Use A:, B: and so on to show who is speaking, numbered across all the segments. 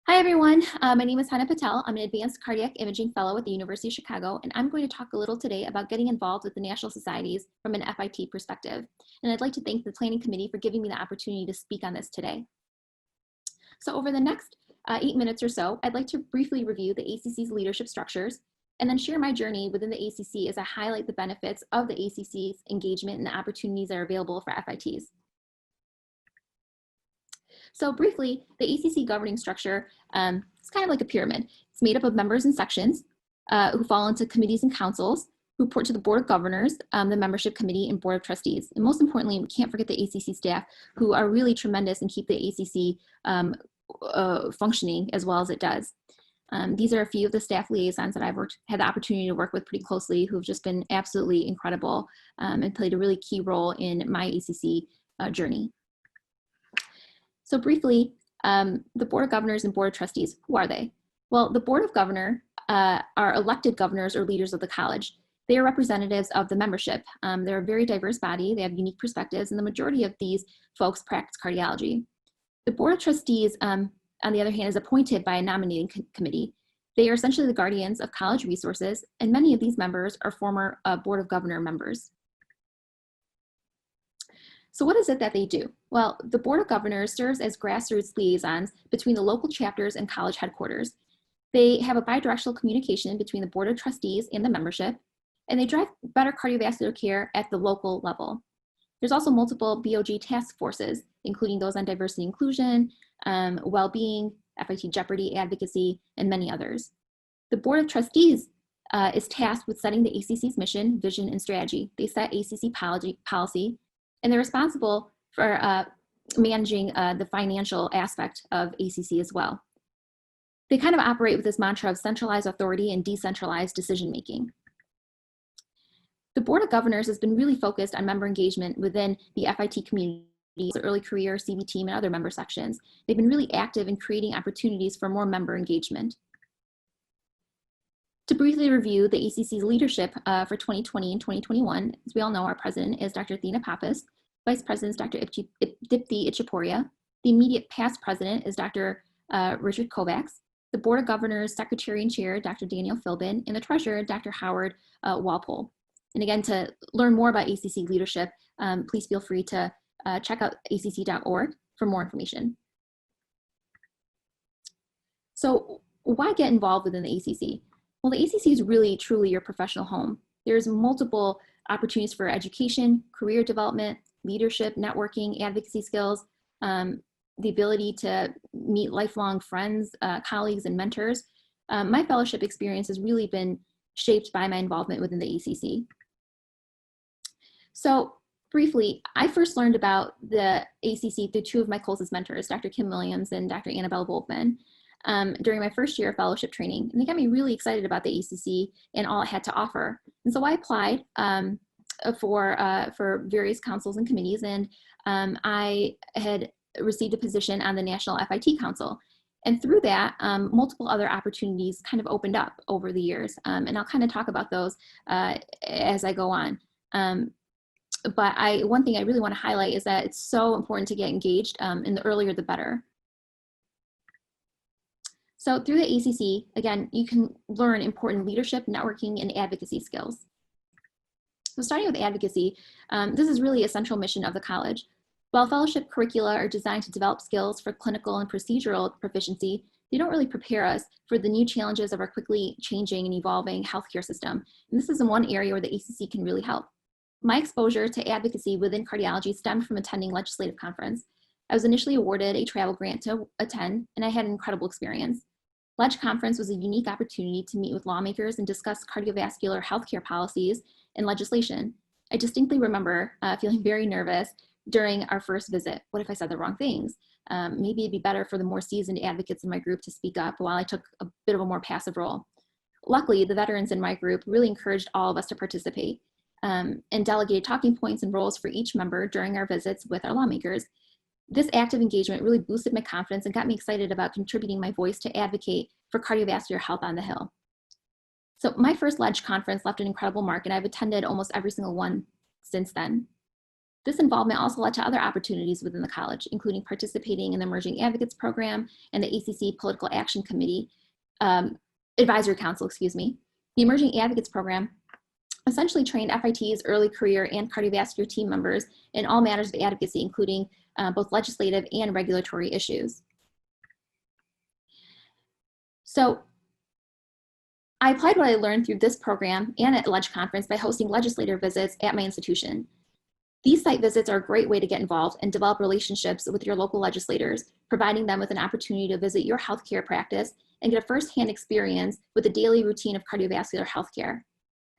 A: Hi everyone, my name is Patel. I'm an advanced cardiac imaging fellow at the University of Chicago, and I'm going to talk a little today about getting involved with the national societies from an FIT perspective. And I'd like to thank the planning committee for giving me the opportunity to speak on this today. So over the next 8 minutes or so, I'd like to briefly review the ACC's leadership structures and then share my journey within the ACC as I highlight the benefits of the ACC's engagement and the opportunities that are available for FITs. So briefly, the ACC governing structure is kind of like a pyramid. It's made up of members and sections who fall into committees and councils, who report to the Board of Governors, the Membership Committee, and Board of Trustees. And most importantly, we can't forget the ACC staff, who are really tremendous and keep the ACC functioning as well as it does. These are a few of the staff liaisons that I've had the opportunity to work with pretty closely, who've just been absolutely incredible and played a really key role in my ACC journey. So briefly, the Board of Governors and Board of Trustees, who are they? Well, the Board of Governors are elected governors or leaders of the college. They are representatives of the membership. They're a very diverse body. They have unique perspectives, and the majority of these folks practice cardiology. The Board of Trustees, on the other hand, is appointed by a nominating committee. They are essentially the guardians of college resources, and many of these members are former Board of Governor members. So what is it that they do? Well, the Board of Governors serves as grassroots liaisons between the local chapters and college headquarters. They have a bidirectional communication between the Board of Trustees and the membership, and they drive better cardiovascular care at the local level. There's also multiple BOG task forces, including those on diversity inclusion, well-being, FIT jeopardy, advocacy, and many others. The Board of Trustees is tasked with setting the ACC's mission, vision, and strategy. They set ACC policy, and they're responsible for managing the financial aspect of ACC as well. They kind of operate with this mantra of centralized authority and decentralized decision-making. The Board of Governors has been really focused on member engagement within the FIT community, the early career, CV team, and other member sections. They've been really active in creating opportunities for more member engagement. To briefly review the ACC's leadership for 2020 and 2021, as we all know, our president is Dr. Athena Pappas, vice president is Dr. Dipti Itchaporia, the immediate past president is Dr. Richard Kovacs, the Board of Governors secretary and chair, Dr. Daniel Philbin, and the treasurer, Dr. Howard Walpole. And again, to learn more about ACC leadership, please feel free to check out acc.org for more information. So why get involved within the ACC? Well, the ACC is really, truly your professional home. There's multiple opportunities for education, career development, leadership, networking, advocacy skills, the ability to meet lifelong friends, colleagues, and mentors. My fellowship experience has really been shaped by my involvement within the ACC. So briefly, I first learned about the ACC through two of my closest mentors, Dr. Kim Williams and Dr. Annabelle Volkman, during my first year of fellowship training. And they got me really excited about the ACC and all it had to offer. And so I applied for various councils and committees, and I had received a position on the National FIT Council. And through that, multiple other opportunities kind of opened up over the years. And I'll kind of talk about those as I go on. But one thing I really want to highlight is that it's so important to get engaged, and the earlier the better. So through the ACC, again, you can learn important leadership, networking, and advocacy skills. So starting with advocacy, this is really a central mission of the college. While fellowship curricula are designed to develop skills for clinical and procedural proficiency, they don't really prepare us for the new challenges of our quickly changing and evolving healthcare system. And this is in one area where the ACC can really help. My exposure to advocacy within cardiology stemmed from attending legislative conference. I was initially awarded a travel grant to attend, and I had an incredible experience. Ledge Conference was a unique opportunity to meet with lawmakers and discuss cardiovascular healthcare policies and legislation. I distinctly remember feeling very nervous during our first visit. What if I said the wrong things? Maybe it'd be better for the more seasoned advocates in my group to speak up while I took a bit of a more passive role. Luckily, the veterans in my group really encouraged all of us to participate and delegated talking points and roles for each member during our visits with our lawmakers. This active engagement really boosted my confidence and got me excited about contributing my voice to advocate for cardiovascular health on the Hill. So my first Ledge conference left an incredible mark, and I've attended almost every single one since then. This involvement also led to other opportunities within the college, including participating in the Emerging Advocates Program and the ACC Political Action Committee, Advisory Council, excuse me. The Emerging Advocates Program essentially trained FIT's early career and cardiovascular team members in all matters of advocacy, including both legislative and regulatory issues. So I applied what I learned through this program and at Ledge Conference by hosting legislator visits at my institution. These site visits are a great way to get involved and develop relationships with your local legislators, providing them with an opportunity to visit your healthcare practice and get a firsthand experience with the daily routine of cardiovascular healthcare.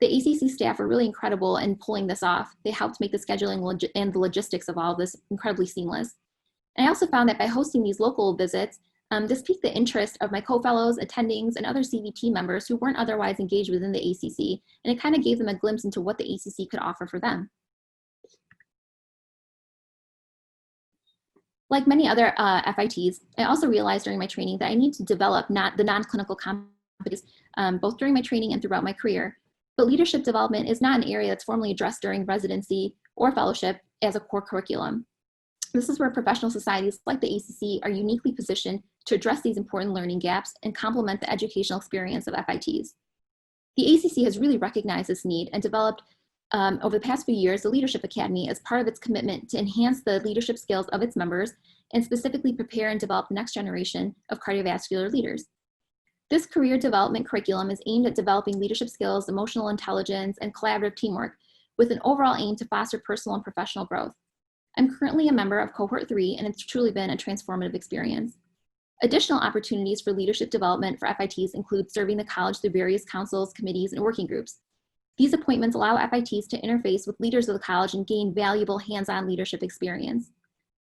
A: The ACC staff were really incredible in pulling this off. They helped make the scheduling and the logistics of all of this incredibly seamless. And I also found that by hosting these local visits, this piqued the interest of my co-fellows, attendings, and other CVT members who weren't otherwise engaged within the ACC, and it kind of gave them a glimpse into what the ACC could offer for them. Like many other FITs, I also realized during my training that I need to develop the non-clinical competencies, both during my training and throughout my career. But leadership development is not an area that's formally addressed during residency or fellowship as a core curriculum. This is where professional societies like the ACC are uniquely positioned to address these important learning gaps and complement the educational experience of FITs. The ACC has really recognized this need and developed over the past few years, the Leadership Academy as part of its commitment to enhance the leadership skills of its members and specifically prepare and develop the next generation of cardiovascular leaders. This career development curriculum is aimed at developing leadership skills, emotional intelligence, and collaborative teamwork with an overall aim to foster personal and professional growth. I'm currently a member of Cohort 3, and it's truly been a transformative experience. Additional opportunities for leadership development for FITs include serving the college through various councils, committees, and working groups. These appointments allow FITs to interface with leaders of the college and gain valuable hands-on leadership experience.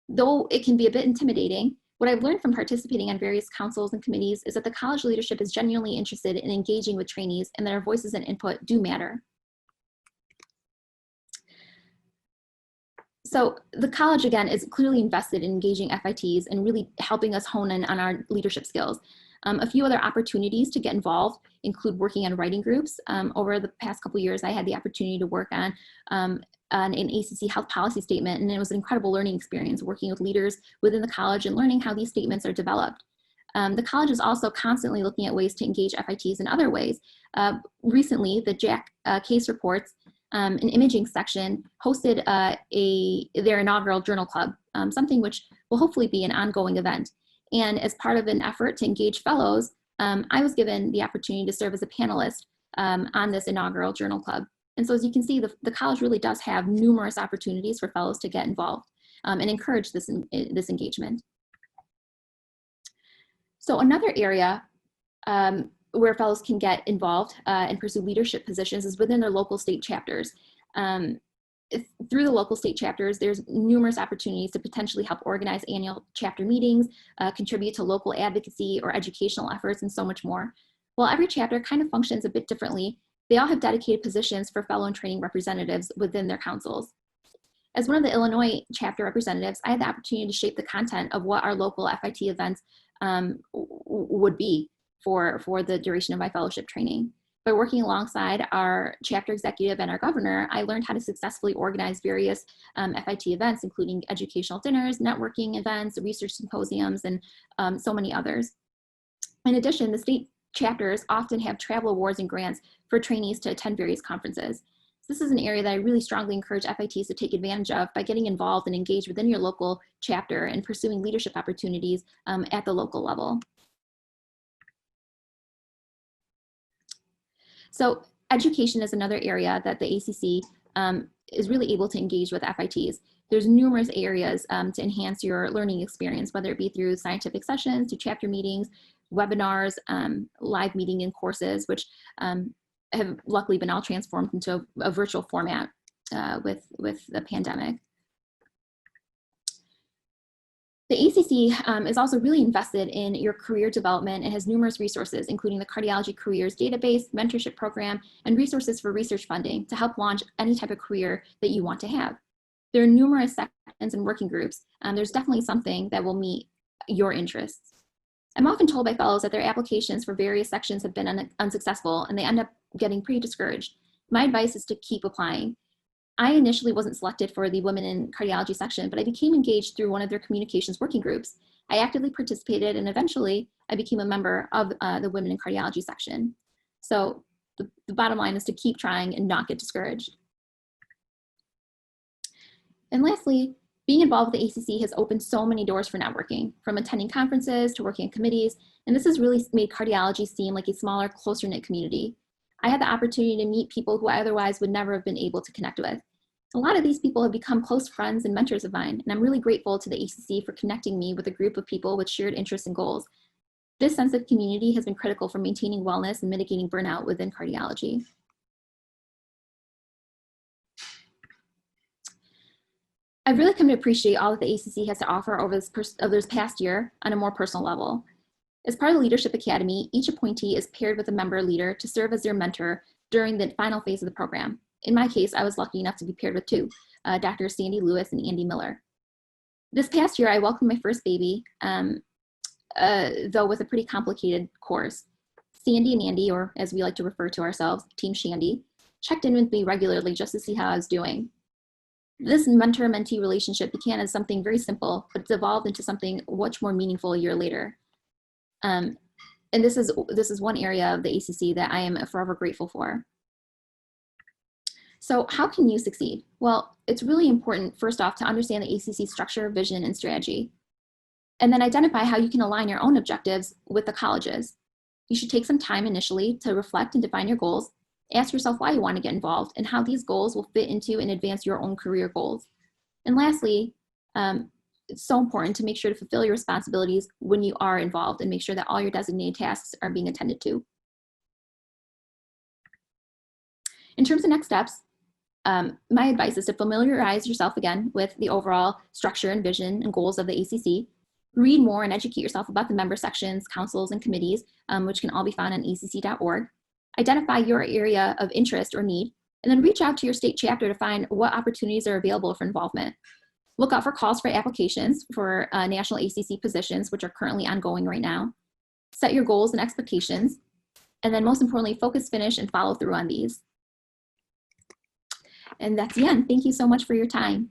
A: Though it can be a bit intimidating, what I've learned from participating on various councils and committees is that the college leadership is genuinely interested in engaging with trainees and their voices and input do matter. So the college, again, is clearly invested in engaging FITs and really helping us hone in on our leadership skills. A few other opportunities to get involved include working on writing groups. Over the past couple of years, I had the opportunity to work on an ACC health policy statement, and it was an incredible learning experience working with leaders within the college and learning how these statements are developed. The college is also constantly looking at ways to engage FITs in other ways. Recently, the JAC case reports an imaging section hosted their inaugural journal club, something which will hopefully be an ongoing event. And as part of an effort to engage fellows, I was given the opportunity to serve as a panelist on this inaugural journal club. And so as you can see, the college really does have numerous opportunities for fellows to get involved and encourage this engagement. So another area where fellows can get involved and pursue leadership positions is within their local state chapters. Through the local state chapters, there's numerous opportunities to potentially help organize annual chapter meetings, contribute to local advocacy or educational efforts, and so much more. While every chapter kind of functions a bit differently, they all have dedicated positions for fellow and training representatives within their councils. As one of the Illinois chapter representatives, I had the opportunity to shape the content of what our local FIT events would be for the duration of my fellowship training. By working alongside our chapter executive and our governor, I learned how to successfully organize various FIT events, including educational dinners, networking events, research symposiums, and so many others. In addition, the state chapters often have travel awards and grants for trainees to attend various conferences. This is an area that I really strongly encourage FITs to take advantage of by getting involved and engaged within your local chapter and pursuing leadership opportunities at the local level. So education is another area that the ACC is really able to engage with FITs. There's numerous areas to enhance your learning experience, whether it be through scientific sessions, through chapter meetings, webinars, live meeting and courses, which have luckily been all transformed into a virtual format with the pandemic. The ACC is also really invested in your career development and has numerous resources, including the Cardiology Careers Database, mentorship program, and resources for research funding to help launch any type of career that you want to have. There are numerous sections and working groups. There's definitely something that will meet your interests. I'm often told by fellows that their applications for various sections have been unsuccessful and they end up getting pretty discouraged. My advice is to keep applying. I initially wasn't selected for the Women in Cardiology section, but I became engaged through one of their communications working groups. I actively participated, and eventually I became a member of the Women in Cardiology section. So the bottom line is to keep trying and not get discouraged. And lastly, being involved with the ACC has opened so many doors for networking, from attending conferences to working in committees, and this has really made cardiology seem like a smaller, closer-knit community. I had the opportunity to meet people who I otherwise would never have been able to connect with. A lot of these people have become close friends and mentors of mine, and I'm really grateful to the ACC for connecting me with a group of people with shared interests and goals. This sense of community has been critical for maintaining wellness and mitigating burnout within cardiology. I've really come to appreciate all that the ACC has to offer over this past year on a more personal level. As part of the Leadership Academy, each appointee is paired with a member leader to serve as their mentor during the final phase of the program. In my case, I was lucky enough to be paired with two, Dr. Sandy Lewis and Andy Miller. This past year, I welcomed my first baby, though with a pretty complicated course. Sandy and Andy, or as we like to refer to ourselves, Team Shandy, checked in with me regularly just to see how I was doing. This mentor-mentee relationship began as something very simple, but it's evolved into something much more meaningful a year later. And this is one area of the ACC that I am forever grateful for. So how can you succeed? Well, it's really important, first off, to understand the ACC structure, vision, and strategy, and then identify how you can align your own objectives with the college's. You should take some time initially to reflect and define your goals. Ask yourself why you want to get involved and how these goals will fit into and advance your own career goals. And lastly, it's so important to make sure to fulfill your responsibilities when you are involved and make sure that all your designated tasks are being attended to. In terms of next steps, my advice is to familiarize yourself again with the overall structure and vision and goals of the ACC. Read more and educate yourself about the member sections, councils, and committees, which can all be found on acc.org. Identify your area of interest or need, and then reach out to your state chapter to find what opportunities are available for involvement. Look out for calls for applications for national ACC positions, which are currently ongoing right now. Set your goals and expectations, and then most importantly, focus, finish, and follow through on these. And that's the end. Thank you so much for your time.